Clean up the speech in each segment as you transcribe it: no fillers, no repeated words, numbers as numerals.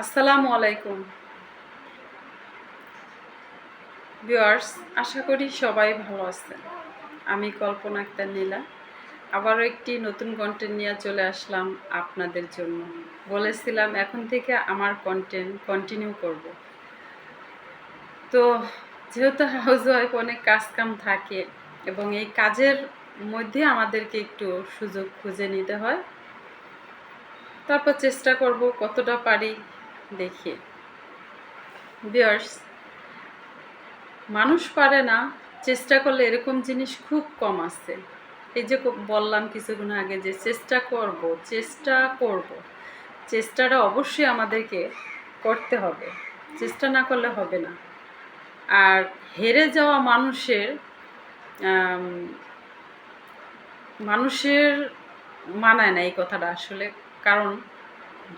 আসসালামু আলাইকুম ভিউয়ার্স, আশা করি সবাই ভালো আছেন। আমি কল্পনা আক্তার নীলা আবারও একটি নতুন কন্টেন্ট নিয়ে চলে আসলাম আপনাদের জন্য। বলেছিলাম এখন থেকে আমার কন্টেন্ট কন্টিনিউ করব। তো যেহেতু হাউস ওয়াইফ, অনেক কাজ কাম থাকে এবং এই কাজের মধ্যে আমাদেরকে একটু সুযোগ খুঁজে নিতে হয়। তারপর চেষ্টা করব কতটা পারি দেখি। ভিউয়ার্স, মানুষ পারে না, চেষ্টা করলে এরকম জিনিস খুব কম আছে। এই যে বললাম কিছুক্ষণ আগে যে চেষ্টা করব, চেষ্টাটা অবশ্যই আমাদেরকে করতে হবে, চেষ্টা না করলে হবে না। আর হেরে যাওয়া মানুষের মানায় না এই কথাটা আসলে। কারণ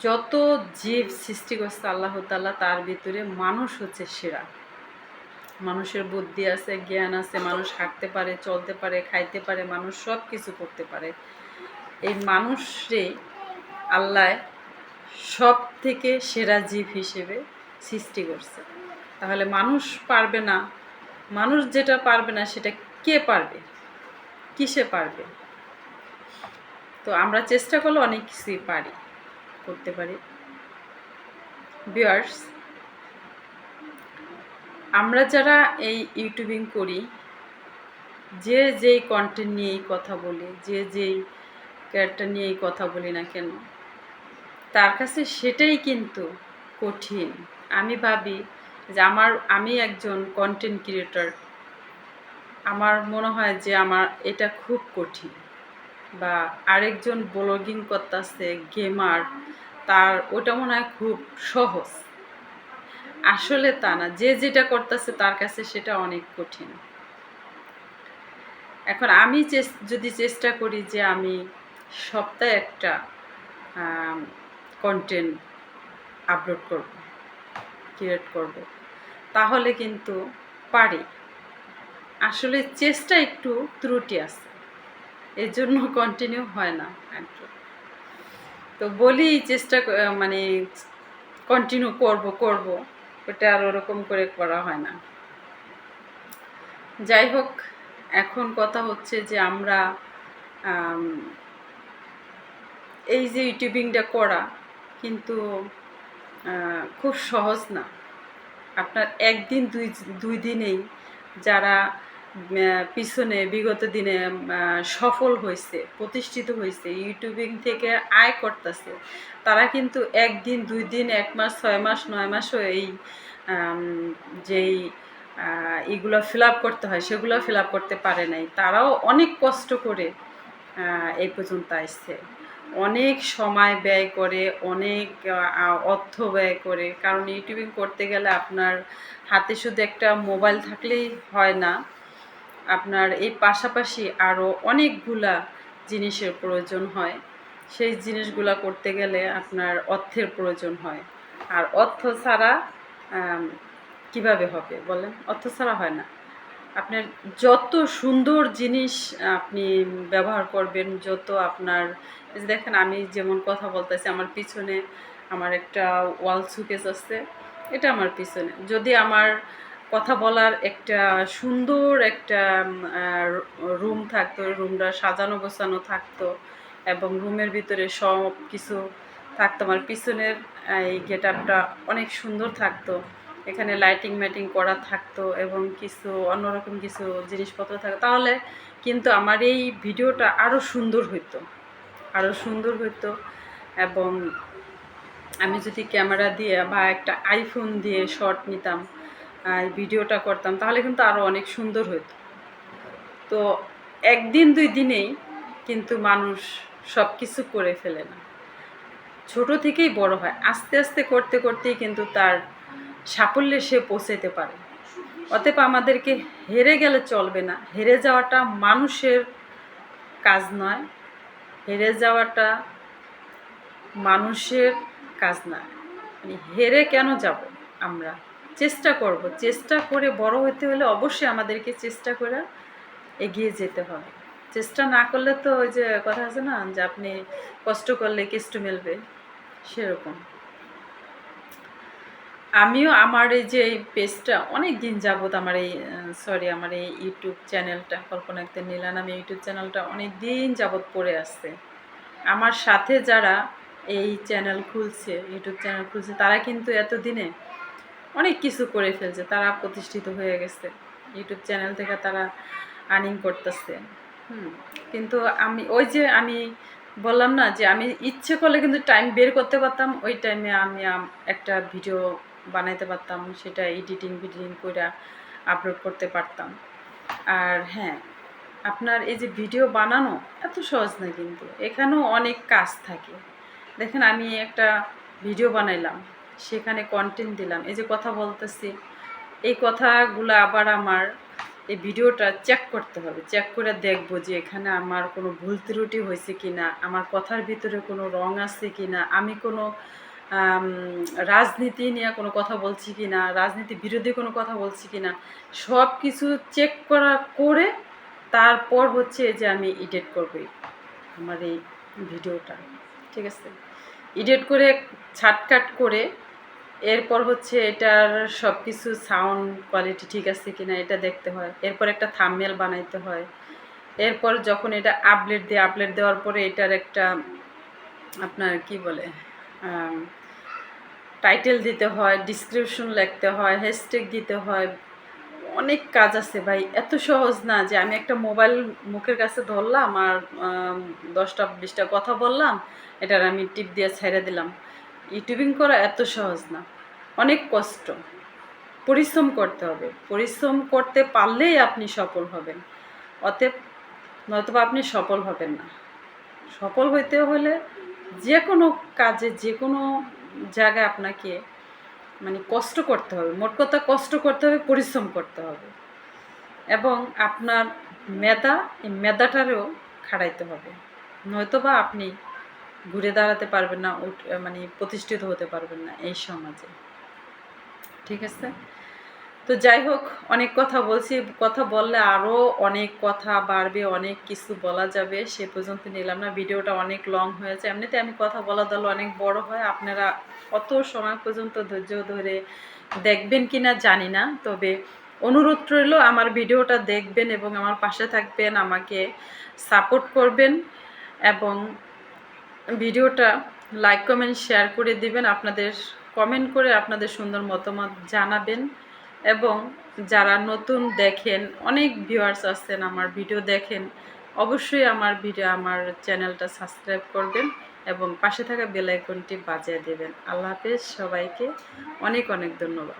যত জীব সৃষ্টি করছে আল্লাহ তাআলা, তার ভিতরে মানুষ হচ্ছে সেরা। মানুষের বুদ্ধি আছে, জ্ঞান আছে, মানুষ হাঁটতে পারে, চলতে পারে, খাইতে পারে, মানুষ সব কিছু করতে পারে। এই মানুষরে আল্লাহ সব থেকে সেরা জীব হিসেবে সৃষ্টি করছে। তাহলে মানুষ পারবে না, মানুষ যেটা পারবে না সেটা কে পারবে, কিসে পারবে? তো আমরা চেষ্টা করলে অনেক কিছুই করতে পারি। ভিউয়ার্স, আমরা যারা এই ইউটিউবিং করি, যে যেই কন্টেন্ট নিয়েই কথা বলি, যে যেই ক্যারেক্টার নিয়েই কথা বলি না কেন, তার কাছে সেটাই কিন্তু কঠিন। আমি ভাবি যে আমি একজন কন্টেন্ট ক্রিয়েটর, আমার মনে হয় যে আমার এটা খুব কঠিন। বা আরেকজন ব্লগিং করতেছে, গেমার, তার ওটা মনে হয় খুব সহজ। আসলে তা না, যে যেটা করতেছে তার কাছে সেটা অনেক কঠিন। এখন আমি যদি চেষ্টা করি যে আমি সপ্তাহে একটা কন্টেন্ট আপলোড করব, ক্রিয়েট করব, তাহলে কিন্তু পারি। আসলে চেষ্টা একটু ত্রুটি আছে, এর জন্য কন্টিনিউ হয় না একটু। তো বলি চেষ্টা মানে কন্টিনিউ করব, ওটা আর ওরকম করে করা হয় না। যাই হোক, এখন কথা হচ্ছে যে আমরা এই যে ইউটিউবিংটা করা কিন্তু খুব সহজ না। আপনার একদিন দুই দিনেই যারা পিছনে বিগত দিনে সফল হয়েছে, প্রতিষ্ঠিত হয়েছে, ইউটিউবিং থেকে আয় করতেছে, তারা কিন্তু একদিন দুই দিন, 1 মাস, 6 মাস, 9 মাসও এই যেই এগুলো ফিল আপ করতে হয় সেগুলো ফিল আপ করতে পারে নাই। তারাও অনেক কষ্ট করে এই পর্যন্ত আসছে, অনেক সময় ব্যয় করে, অনেক অর্থ ব্যয় করে। কারণ ইউটিউবিং করতে গেলে আপনার হাতে শুধু একটা মোবাইল থাকলেই হয় না, আপনার এই পাশাপাশি আরও অনেকগুলা জিনিসের প্রয়োজন হয়। সেই জিনিসগুলা করতে গেলে আপনার অর্থের প্রয়োজন হয়। আর অর্থ ছাড়া কিভাবে হবে বলেন? অর্থ ছাড়া হয় না। আপনার যত সুন্দর জিনিস আপনি ব্যবহার করবেন, যত আপনার দেখেন, আমি যেমন কথা বলতেছি, আমার পিছনে আমার একটা ওয়াল শোকেস আছে, এটা আমার পিছনে। যদি আমার কথা বলার একটা সুন্দর একটা রুম থাকতো, রুমটা সাজানো গোছানো থাকতো এবং রুমের ভিতরে সব কিছু থাকতো, আমার পিছনের এই গেট আপটা অনেক সুন্দর থাকতো, এখানে লাইটিং ম্যাটিং করা থাকতো এবং কিছু অন্যরকম কিছু জিনিসপত্র থাকতো, তাহলে কিন্তু আমার এই ভিডিওটা আরও সুন্দর হইতো। এবং আমি যদি ক্যামেরা দিয়ে বা একটা আইফোন দিয়ে শট নিতাম, ভিডিওটা করতাম, তাহলে কিন্তু আরও অনেক সুন্দর হইতো। তো একদিন দুই দিনেই কিন্তু মানুষ সব কিছু করে ফেলে না, ছোট থেকেই বড় হয়, আস্তে আস্তে করতে করতেই কিন্তু তার সাফল্যে সে পৌঁছাতে পারে। অতএব আমাদেরকে হেরে গেলে চলবে না। হেরে যাওয়াটা মানুষের কাজ নয়, হেরে যাওয়াটা মানুষের কাজ না। মানে হেরে কেন যাব? আমরা চেষ্টা করব, চেষ্টা করে বড় হতে হলে অবশ্যই আমাদেরকে চেষ্টা করে এগিয়ে যেতে হবে। চেষ্টা না করলে তো ওই যে কথা আছে না, যে আপনি কষ্ট করলে কেষ্ট মেলবে, সেরকম। আমিও আমার এই যে এই পেজটা অনেক দিন যাবত আমার এই আমার এই ইউটিউব চ্যানেলটা কল্পনা আক্তার নীলা নামে ইউটিউব চ্যানেলটা অনেক দিন যাবত পড়ে আসছে। আমার সাথে যারা এই চ্যানেল খুলছে, ইউটিউব চ্যানেল খুলছে, তারা কিন্তু এতদিনে অনেক কিছু করে ফেলছে, তারা প্রতিষ্ঠিত হয়ে গেছে, ইউটিউব চ্যানেল থেকে তারা আর্নিং করতেছে। কিন্তু আমি বললাম না যে আমি ইচ্ছে করলে কিন্তু টাইম বের করতে পারতাম, ওই টাইমে আমি একটা ভিডিও বানাইতে পারতাম, সেটা এডিটিং করে আপলোড করতে পারতাম। আর হ্যাঁ, আপনার এই যে ভিডিও বানানো এত সহজ না, কিন্তু এখানেও অনেক কাজ থাকে। দেখেন, আমি একটা ভিডিও বানাইলাম, সেখানে কন্টেন্ট দিলাম, এই যে কথা বলতেছি, এই কথাগুলো আবার আমার এই ভিডিওটা চেক করতে হবে, চেক করে দেখবো যে এখানে আমার কোনো ভুল ত্রুটি হয়েছে কি না, আমার কথার ভিতরে কোনো রং আছে কি না, আমি কোনো রাজনীতি নিয়ে কোনো কথা বলছি কি না, রাজনীতি বিরোধী কোনো কথা বলছি কি না, সব কিছু চেক করে তারপর হচ্ছে যে আমি এডিট করব আমার এই ভিডিওটা, ঠিক আছে? এডিট করে ছাটকাট করে এরপর হচ্ছে এটার সব কিছু সাউন্ড কোয়ালিটি ঠিক আছে কিনা এটা দেখতে হয়, এরপর একটা থাম্বনেল বানাইতে হয়, এরপর যখন এটা আপলোড দেওয়ার পরে এটার একটা আপনার কি বলে টাইটেল দিতে হয়, ডিসক্রিপশন লিখতে হয়, হ্যাশট্যাগ দিতে হয়, অনেক কাজ আছে ভাই। এত সহজ না যে আমি একটা মোবাইল মুখের কাছে ধরলাম আর 10টা 20টা কথা বললাম, এটার আমি টিপ দিয়ে ছেড়ে দিলাম। ইউটিউবিং করা এত সহজ না, অনেক কষ্ট, পরিশ্রম করতে হবে, পরিশ্রম করতে পারলেই আপনি সফল হবেন, অতএব নয়তোবা আপনি সফল হবেন না। সফল হইতে হলে যে কোনো কাজে, যে কোনো জায়গায় আপনাকে মানে কষ্ট করতে হবে, মোট কথা কষ্ট করতে হবে, পরিশ্রম করতে হবে, এবং আপনার এই মেধাটারেও খাড়াইতে হবে, নয়তোবা আপনি ঘুরে দাঁড়াতে পারবেন না, মানে প্রতিষ্ঠিত হতে পারবেন না এই সমাজে, ঠিক আছে? তো যাই হোক, অনেক কথা বলছি, কথা বললে আরও অনেক কথা বাড়বে, অনেক কিছু বলা যাবে, সে পর্যন্ত নিলাম না। ভিডিওটা অনেক লং হয়েছে, এমনিতে আমি কথা বলা দল অনেক বড় হয়, আপনারা অত সময় পর্যন্ত ধৈর্য ধরে দেখবেন কি না জানি না, তবে অনুরোধ রইল আমার ভিডিওটা দেখবেন এবং আমার পাশে থাকবেন, আমাকে সাপোর্ট করবেন, এবং ভিডিওটা লাইক কমেন্ট শেয়ার করে দিবেন, আপনাদের কমেন্ট করে আপনাদের সুন্দর মতামত জানাবেন, এবং যারা নতুন দেখেন, অনেক ভিউয়ার্স আছেন আমার ভিডিও দেখেন, অবশ্যই আমার চ্যানেলটা সাবস্ক্রাইব করবেন এবং পাশে থাকা বেল আইকনটি বাজিয়ে দেবেন। আল্লাহ হাফেজ, সবাইকে অনেক অনেক ধন্যবাদ।